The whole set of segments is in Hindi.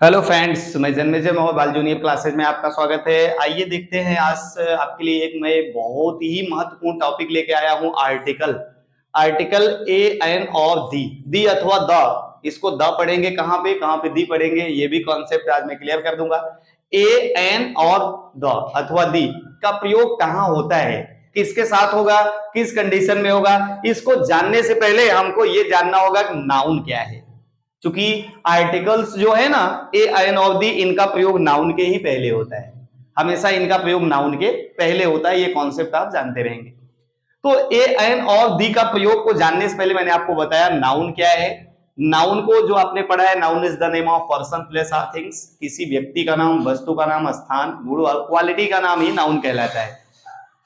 हेलो फ्रेंड्स, मैं जन्मेजय मोहम्मद बाल जूनियर क्लासेज में आपका स्वागत है। आइए देखते हैं आज आपके लिए एक मैं बहुत ही महत्वपूर्ण टॉपिक लेके आया हूं। आर्टिकल आर्टिकल ए एन और दी अथवा द, इसको द पढ़ेंगे कहां पे दी पढ़ेंगे, ये भी कॉन्सेप्ट आज मैं क्लियर कर दूंगा। ए एन और द अथवा दी का प्रयोग कहां होता है, किसके साथ होगा, किस कंडीशन में होगा, इसको जानने से पहले हमको ये जानना होगा कि नाउन क्या है। क्योंकि आर्टिकल्स जो है ना, ए एन और दी, इनका प्रयोग नाउन के ही पहले होता है। हमेशा इनका प्रयोग नाउन के पहले होता है, ये कॉन्सेप्ट आप जानते रहेंगे। तो ए एन और दी का प्रयोग को जानने से पहले मैंने आपको बताया नाउन क्या है। नाउन को जो आपने पढ़ा है, noun is the name of person place और थिंग्स। किसी व्यक्ति का नाम, वस्तु का नाम, स्थान, गुण और क्वालिटी का नाम ही नाउन कहलाता है।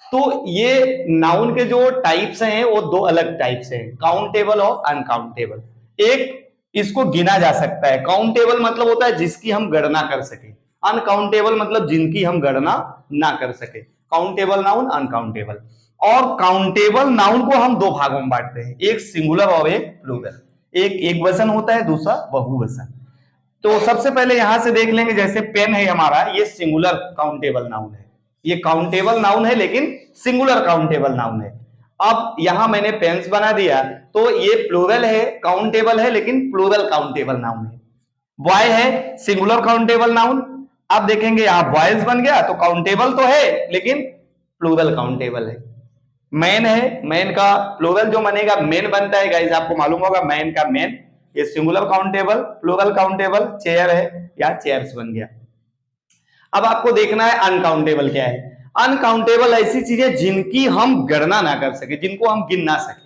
तो ये नाउन के जो टाइप्स हैं वो दो अलग टाइप्स हैं, काउंटेबल और अनकाउंटेबल। एक इसको गिना जा सकता है, काउंटेबल मतलब होता है जिसकी हम गणना कर सके, अनकाउंटेबल मतलब जिनकी हम गणना ना कर सके। Countable noun, uncountable. और काउंटेबल नाउन को हम दो भागों में बांटते हैं, एक सिंगुलर और एक प्लूरल। एक वचन होता है, दूसरा बहुवचन। तो सबसे पहले यहां से देख लेंगे, जैसे पेन है हमारा, ये सिंगुलर काउंटेबल नाउन है। ये काउंटेबल नाउन है लेकिन सिंगुलर काउंटेबल नाउन है। अब यहां मैंने पेन्स बना दिया तो ये प्लूरल है, काउंटेबल है लेकिन प्लूरल काउंटेबल नाउन है। बॉय है सिंगुलर काउंटेबल नाउन। अब देखेंगे यहां बॉयज बन गया तो काउंटेबल तो है लेकिन प्लूरल काउंटेबल है। मैन है, मैन का प्लूरल जो बनेगा मेन बनता है गाइस, आपको मालूम होगा मैन का मेन, ये singular countable, plural countable. Chair है या चेयर्स बन गया। अब आपको देखना है अनकाउंटेबल क्या है। अनकाउंटेबल ऐसी चीजें जिनकी हम गणना ना कर सके, जिनको हम गिन ना सके।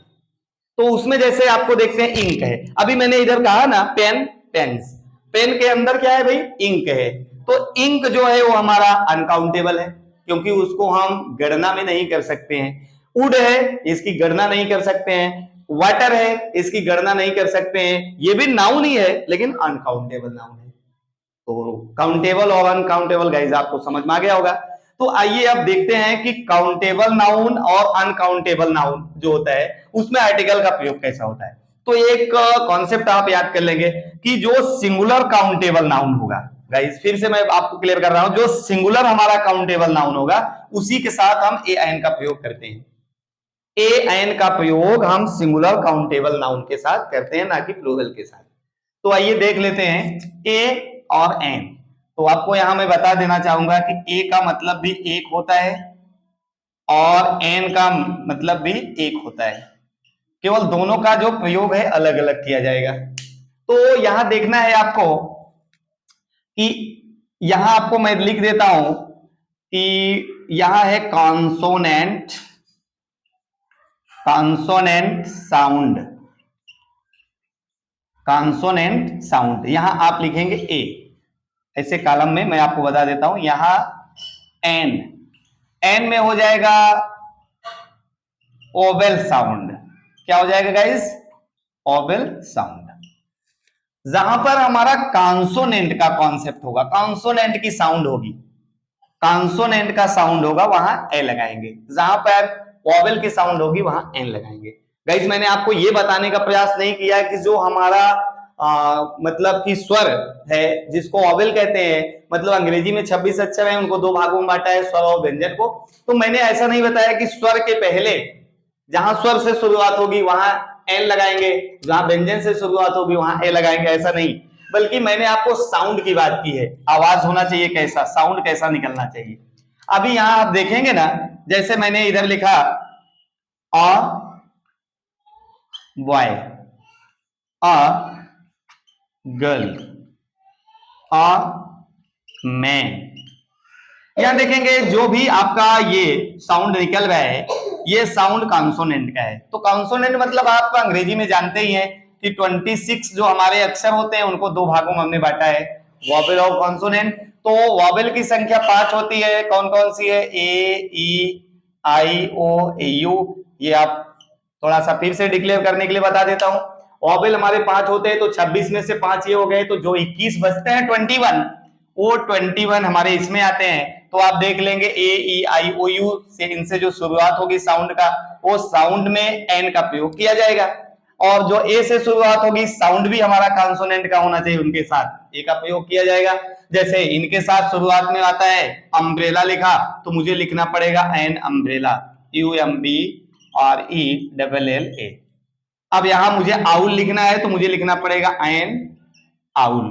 तो उसमें जैसे आपको देखते हैं इंक है, अभी मैंने इधर कहा ना पेन, पेन्स, पेन के अंदर क्या है भाई, इंक है। तो इंक जो है वो हमारा अनकाउंटेबल है क्योंकि उसको हम गणना में नहीं कर सकते हैं। वुड है, इसकी गणना नहीं कर सकते हैं। वाटर है, इसकी गणना नहीं कर सकते हैं। ये भी नाउन ही है लेकिन अनकाउंटेबल नाउन है। तो काउंटेबल और अनकाउंटेबल गाइस आपको समझ में आ गया होगा। तो आइए अब देखते हैं कि काउंटेबल नाउन और अनकाउंटेबल नाउन जो होता है उसमें आर्टिकल का प्रयोग कैसा होता है। तो एक कॉन्सेप्ट आप याद कर लेंगे कि जो सिंगुलर काउंटेबल नाउन होगा, गाइस फिर से मैं आपको क्लियर कर रहा हूं, जो सिंगुलर हमारा काउंटेबल नाउन होगा उसी के साथ हम ए एन का प्रयोग करते हैं। ए एन का प्रयोग हम सिंगुलर काउंटेबल नाउन के साथ करते हैं, ना कि प्लूरल के साथ। तो आइए देख लेते हैं ए और एन। तो आपको यहां मैं बता देना चाहूंगा कि ए का मतलब भी एक होता है और एन का मतलब भी एक होता है, केवल दोनों का जो प्रयोग है अलग अलग किया जाएगा। तो यहां देखना है आपको कि यहां आपको मैं लिख देता हूं कि यहां है consonant, consonant sound, consonant sound. यहां आप लिखेंगे ए, ऐसे कॉलम में मैं आपको बता देता हूं। यहां एन, एन में हो जाएगा ओवेल साउंड। क्या हो जाएगा गाइस, ओवेल साउंड। जहां पर हमारा कॉन्सोनेंट का कॉन्सेप्ट होगा, कॉन्सोनेंट की साउंड होगी, कॉन्सोनेंट का साउंड होगा, वहां ए लगाएंगे। जहां पर ओवेल की साउंड होगी वहां एन लगाएंगे। गाइस मैंने आपको यह बताने का प्रयास नहीं किया कि जो हमारा मतलब कि स्वर है जिसको ओवेल कहते हैं, मतलब अंग्रेजी में 26 अक्षर है, उनको दो भागों में बांटा है, स्वर और व्यंजन को। तो मैंने ऐसा नहीं बताया कि स्वर के पहले जहां स्वर से शुरुआत होगी वहां एन लगाएंगे, जहां व्यंजन से शुरुआत होगी वहां ए लगाएंगे, ऐसा नहीं। बल्कि मैंने आपको साउंड की बात की है, आवाज होना चाहिए कैसा, साउंड कैसा निकलना चाहिए। अभी यहां आप देखेंगे ना, जैसे मैंने इधर लिखा a boy, a girl, a man. यहां देखेंगे जो भी आपका ये साउंड निकल रहा है ये साउंड कॉन्सोनेंट का है। तो कॉन्सोनेंट मतलब आप अंग्रेजी में जानते ही हैं कि 26 जो हमारे अक्षर होते हैं उनको दो भागों में हमने बांटा है, वॉवेल और कॉन्सोनेंट। तो वॉवेल की संख्या 5 होती है, कौन कौन सी है, ए, ई, आई, ओ, यू। ये आप थोड़ा सा फिर से डिक्लेयर करने के लिए बता देता हूं। वॉवेल हमारे 5 होते हैं, तो 26 में से 5 ये हो गए, तो जो 21 बचते हैं 21, वो 21 हमारे इसमें आते हैं। तो आप देख लेंगे ए, ई, आई, ओ, यू से, इनसे जो शुरुआत होगी साउंड का, वो साउंड में एन का प्रयोग किया जाएगा। और जो ए से शुरुआत होगी साउंड भी हमारा कॉन्सोनेंट का होना चाहिए उनके साथ, ए का प्रयोग किया जाएगा। जैसे इनके साथ शुरुआत में आता है अम्ब्रेला लिखा, तो मुझे लिखना पड़ेगा एन अम्ब्रेला, UMBRELLA। अब यहां मुझे आउल लिखना है तो मुझे लिखना पड़ेगा एन आउल,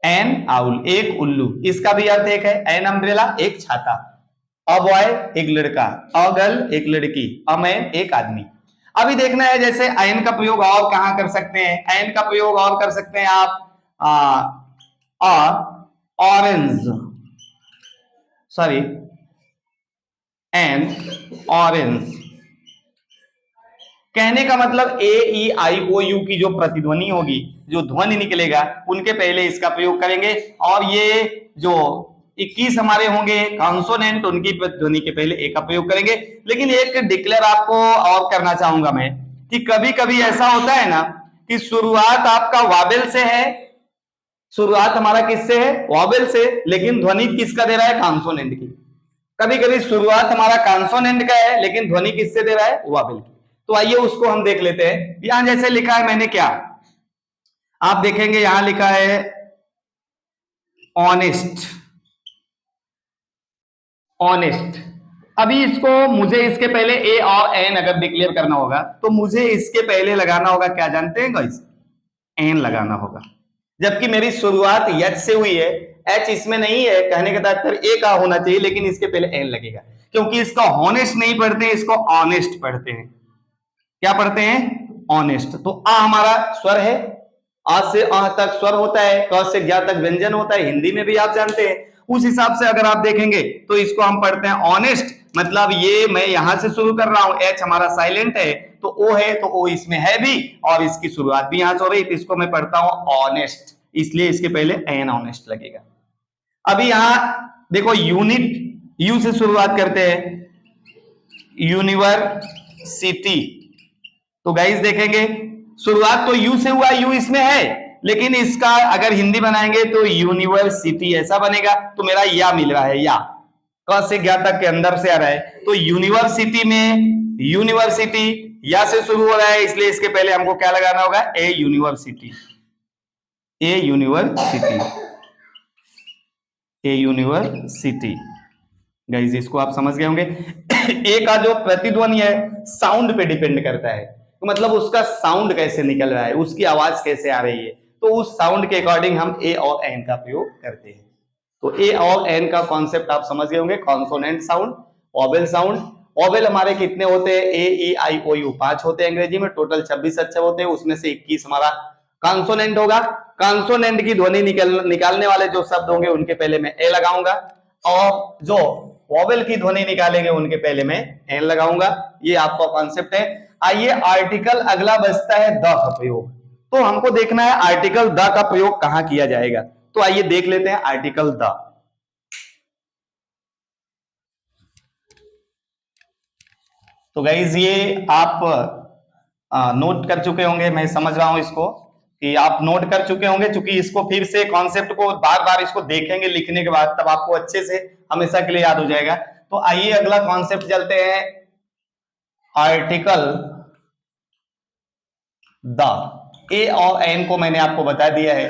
एन आउल, एक उल्लू, इसका भी अर्थ एक है, एन अम्ब्रेला एक छाता, अ बॉय एक लड़का, अ गर्ल एक लड़की, अ मैन एक आदमी। अभी देखना है जैसे एन का प्रयोग और कहां कर सकते हैं, एन का प्रयोग और कर सकते हैं आप ऑरेंज, सॉरी एन ऑरेंज। कहने का मतलब ए ई आई ओ यू की जो प्रतिध्वनि होगी, जो ध्वनि निकलेगा, उनके पहले इसका प्रयोग करेंगे। और ये जो 21 हमारे होंगे कॉन्सोनेंट, उनकी ध्वनि के पहले ए का प्रयोग करेंगे। लेकिन एक डिक्लेयर आपको और करना चाहूंगा मैं कि कभी कभी ऐसा होता है ना कि शुरुआत आपका वावेल से है, शुरुआत हमारा किससे है, वावेल से, लेकिन ध्वनि किसका दे रहा है, कॉन्सोनेंट की। कभी कभी शुरुआत हमारा कॉन्सोनेंट का है लेकिन ध्वनि किससे दे रहा है, वावेल की। तो आइए उसको हम देख लेते हैं। यहां जैसे लिखा है मैंने, क्या आप देखेंगे यहां लिखा है ऑनेस्ट, ऑनेस्ट। अभी इसको मुझे इसके पहले ए और एन अगर डिक्लेयर करना होगा तो मुझे इसके पहले लगाना होगा, क्या जानते हैं गाइस, एन लगाना होगा। जबकि मेरी शुरुआत एच से हुई है, एच इसमें नहीं है, कहने का तात्पर्य ए का होना चाहिए, लेकिन इसके पहले एन लगेगा क्योंकि इसका हॉनेस्ट नहीं पढ़ते हैं, इसको ऑनेस्ट पढ़ते हैं। क्या पढ़ते हैं, ऑनेस्ट। तो आ हमारा स्वर है, आ से आ तक स्वर होता है, क से ज्ञा तक व्यंजन होता है, हिंदी में भी आप जानते हैं। उस हिसाब से अगर आप देखेंगे तो इसको हम पढ़ते हैं ऑनेस्ट, मतलब ये मैं यहां से शुरू कर रहा हूं, एच हमारा साइलेंट है तो ओ है, तो ओ इसमें है भी और इसकी शुरुआत भी यहां से हो रही, तो इसको मैं पढ़ता हूं ऑनेस्ट, इसलिए इसके पहले एन ऑनेस्ट लगेगा। अभी यहां देखो यूनिट, यू से शुरुआत करते हैं, यूनिवर्सिटी। तो गाइस देखेंगे शुरुआत तो यू से हुआ, यू इसमें है, लेकिन इसका अगर हिंदी बनाएंगे तो यूनिवर्सिटी ऐसा बनेगा, तो मेरा या मिल रहा है, या क से ज्ञा तक के अंदर से आ रहा है, तो यूनिवर्सिटी में यूनिवर्सिटी या से शुरू हो रहा है, इसलिए इसके पहले हमको क्या लगाना होगा, ए यूनिवर्सिटी, ए यूनिवर्सिटी, ए यूनिवर्सिटी। गाइस इसको आप समझ गए होंगे। ए का जो प्रतिध्वनि है साउंड पे डिपेंड करता है, तो मतलब उसका साउंड कैसे निकल रहा है, उसकी आवाज कैसे आ रही है, तो उस साउंड के अकॉर्डिंग हम ए और एन का प्रयोग करते हैं। तो ए और एन का कॉन्सेप्ट आप समझ गए होंगे, consonant sound, vowel sound. Vowel हमारे कितने होते हैं, ए ई आई ओ यू 5 होते हैं अंग्रेजी में, टोटल 26 अक्षर होते हैं, उसमें से 21 हमारा कॉन्सोनेंट होगा। कॉन्सोनेंट की ध्वनि निकालने वाले जो शब्द होंगे उनके पहले मैं ए लगाऊंगा, और जो वॉवेल की ध्वनि निकालेंगे उनके पहले मैं एन लगाऊंगा। ये आपका कॉन्सेप्ट है। आइए आर्टिकल अगला बचता है द का प्रयोग। तो हमको देखना है आर्टिकल द का प्रयोग कहां किया जाएगा, तो आइए देख लेते हैं आर्टिकल द। तो गाइज ये आप नोट कर चुके होंगे, मैं समझ रहा हूं इसको कि आप नोट कर चुके होंगे, क्योंकि इसको फिर से कॉन्सेप्ट को बार बार इसको देखेंगे लिखने के बाद, तब आपको अच्छे से हमेशा के लिए याद हो जाएगा। तो आइए अगला कॉन्सेप्ट चलते हैं, आर्टिकल द। ए और एन को मैंने आपको बता दिया है,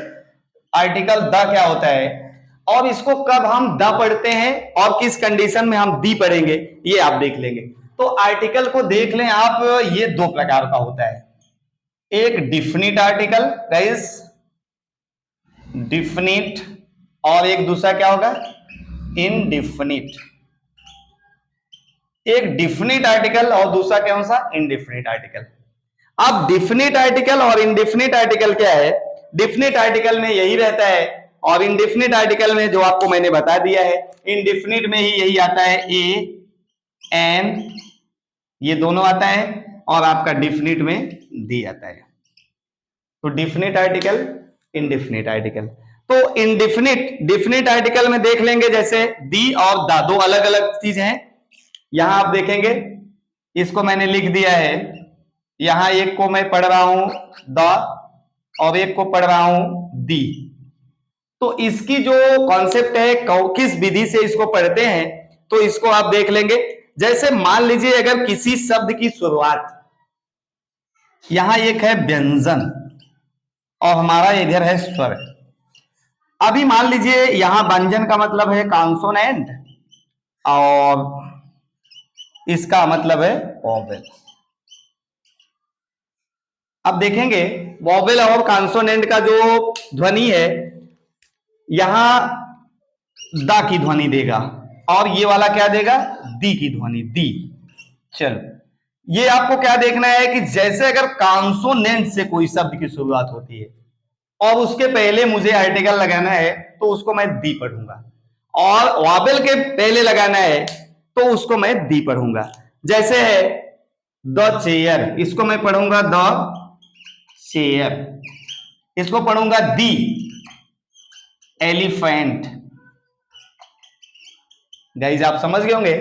आर्टिकल द क्या होता है और इसको कब हम द पढ़ते हैं और किस कंडीशन में हम दी पढ़ेंगे, ये आप देख लेंगे। तो आर्टिकल को देख लें आप, ये दो प्रकार का होता है, एक डिफिनिट आर्टिकल गाइस, डिफिनिट, और एक दूसरा क्या होगा, इनडिफिनिट। एक डिफिनिट आर्टिकल और दूसरा कौन सा, इनडिफिनिट आर्टिकल। अब डिफिनिट आर्टिकल और इनडिफिनिट आर्टिकल क्या है, डिफिनिट आर्टिकल में यही रहता है और इनडिफिनिट आर्टिकल में जो आपको मैंने बता दिया है, इनडिफिनिट में ही यही आता है, ए एन ये दोनों आता है, और आपका डिफिनिट में दी आता है। तो डिफिनिट आर्टिकल, इनडिफिनिट आर्टिकल। तो इनडिफिनिट, डिफिनिट आर्टिकल में देख लेंगे जैसे दी और द दो अलग अलग चीज हैं। यहां आप देखेंगे इसको मैंने लिख दिया है, यहां एक को मैं पढ़ रहा हूं द और एक को पढ़ रहा हूं दी। तो इसकी जो कॉन्सेप्ट है, किस विधि से इसको पढ़ते हैं, तो इसको आप देख लेंगे। जैसे मान लीजिए अगर किसी शब्द की शुरुआत यहां एक है व्यंजन और हमारा इधर है स्वर। अभी मान लीजिए यहां व्यंजन का मतलब है कॉन्सोनेंट और इसका मतलब है वॉवेल। अब देखेंगे वॉवेल और कॉन्सोनेंट का जो ध्वनि है, यहां द की ध्वनि देगा और ये वाला क्या देगा, दी की ध्वनि, दी। चलो ये आपको क्या देखना है कि जैसे अगर कॉन्सोनेंट से कोई शब्द की शुरुआत होती है और उसके पहले मुझे आर्टिकल लगाना है तो उसको मैं दी पढ़ूंगा, और वॉवेल के पहले लगाना है तो उसको मैं दी पढ़ूंगा। जैसे है द चेयर, इसको मैं पढ़ूंगा द चेयर। इसको पढ़ूंगा दी एलिफेंट। गाइस आप समझ गए होंगे,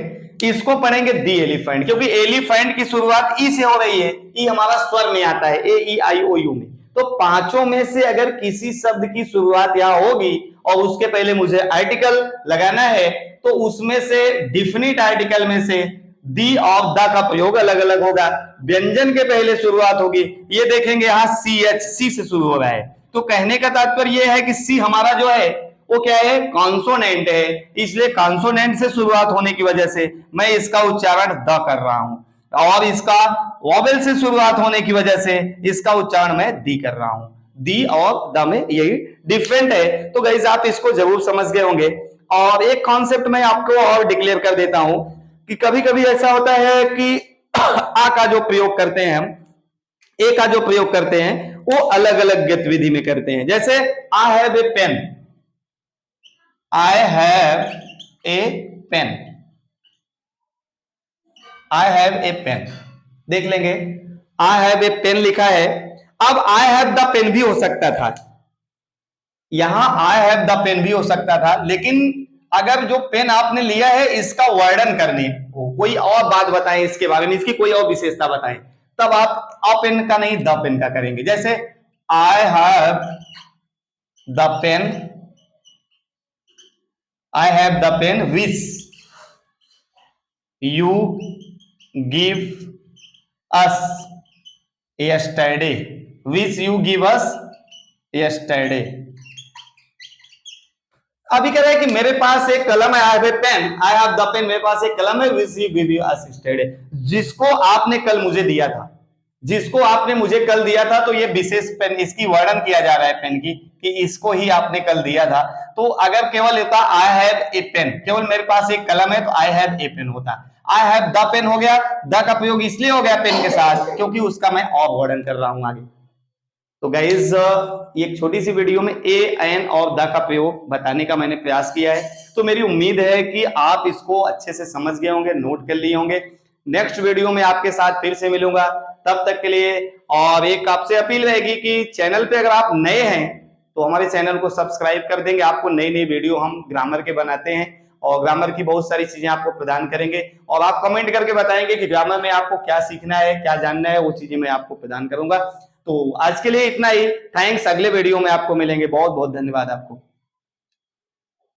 इसको पढ़ेंगे दी एलिफेंट, क्योंकि एलिफेंट की शुरुआत ई से हो रही है। ई हमारा स्वर में आता है, ए ई आई ओ यू में। तो पांचों में से अगर किसी शब्द की शुरुआत यहां होगी और उसके पहले मुझे आर्टिकल लगाना है तो उसमें से डिफिनिट आर्टिकल में से दी और द का प्रयोग अलग अलग होगा। व्यंजन के पहले शुरुआत होगी, ये देखेंगे यहां सी एच, सी से शुरू हो रहा है। तो कहने का तात्पर्य यह है कि सी हमारा जो है वो क्या है, कॉन्सोनेंट है। इसलिए कॉन्सोनेंट से शुरुआत होने की वजह से मैं इसका उच्चारण द कर रहा हूं, और इसका वॉवेल से शुरुआत होने की वजह से इसका उच्चारण मैं दी कर रहा हूं। दी और द में यही डिफरेंट है। तो गाइस आप इसको जरूर समझ गए होंगे। और एक कॉन्सेप्ट मैं आपको और डिक्लेयर कर देता हूं कि कभी कभी ऐसा होता है कि आ का जो प्रयोग करते हैं हम, ए का जो प्रयोग करते हैं वो अलग अलग गतिविधि में करते हैं। जैसे I have a pen, I have a pen, I have a pen. देख लेंगे आई हैव ए पेन लिखा है। अब आई हैव द पेन भी हो सकता था, यहां आई हैव द पेन भी हो सकता था, लेकिन अगर जो पेन आपने लिया है इसका वर्णन करने को कोई और बात बताएं, इसके बारे में इसकी कोई और विशेषता बताएं, तब आप अ पेन का नहीं द पेन का करेंगे। जैसे I have the pen, I have the pen which you give us yesterday, which you give us yesterday। अभी कह रहा है कि मेरे पास एक कलम है, I have a pen, I have the pen, मेरे पास एक कलम है, which you give us yesterday, जिसको आपने कल मुझे दिया था, जिसको आपने मुझे कल दिया था। तो ये विशेष पेन, इसकी वर्णन किया जा रहा है पेन की, कि इसको ही आपने कल दिया था। तो अगर केवल होता आई हैव ए पेन, केवल मेरे पास एक कलम है, तो आई हैव ए पेन होता। आई हैव द पेन हो गया, द का प्रयोग इसलिए हो गया पेन के साथ क्योंकि उसका मैं और वर्णन कर रहा हूं आगे। तो गाइज एक छोटी सी वीडियो में ए एन और द का प्रयोग बताने का मैंने प्रयास किया है। तो मेरी उम्मीद है कि आप इसको अच्छे से समझ गए होंगे, नोट कर लिए होंगे। नेक्स्ट वीडियो में आपके साथ फिर से मिलूंगा, तब तक के लिए। और एक आपसे अपील रहेगी कि चैनल पे अगर आप नए हैं तो हमारे चैनल को सब्सक्राइब कर देंगे। आपको नई नई वीडियो हम ग्रामर के बनाते हैं और ग्रामर की बहुत सारी चीजें आपको प्रदान करेंगे, और आप कमेंट करके बताएंगे कि ग्रामर में आपको क्या सीखना है, क्या जानना है, वो चीजें मैं आपको प्रदान करूंगा। तो आज के लिए इतना ही। थैंक्स, अगले वीडियो में आपको मिलेंगे। बहुत बहुत धन्यवाद आपको।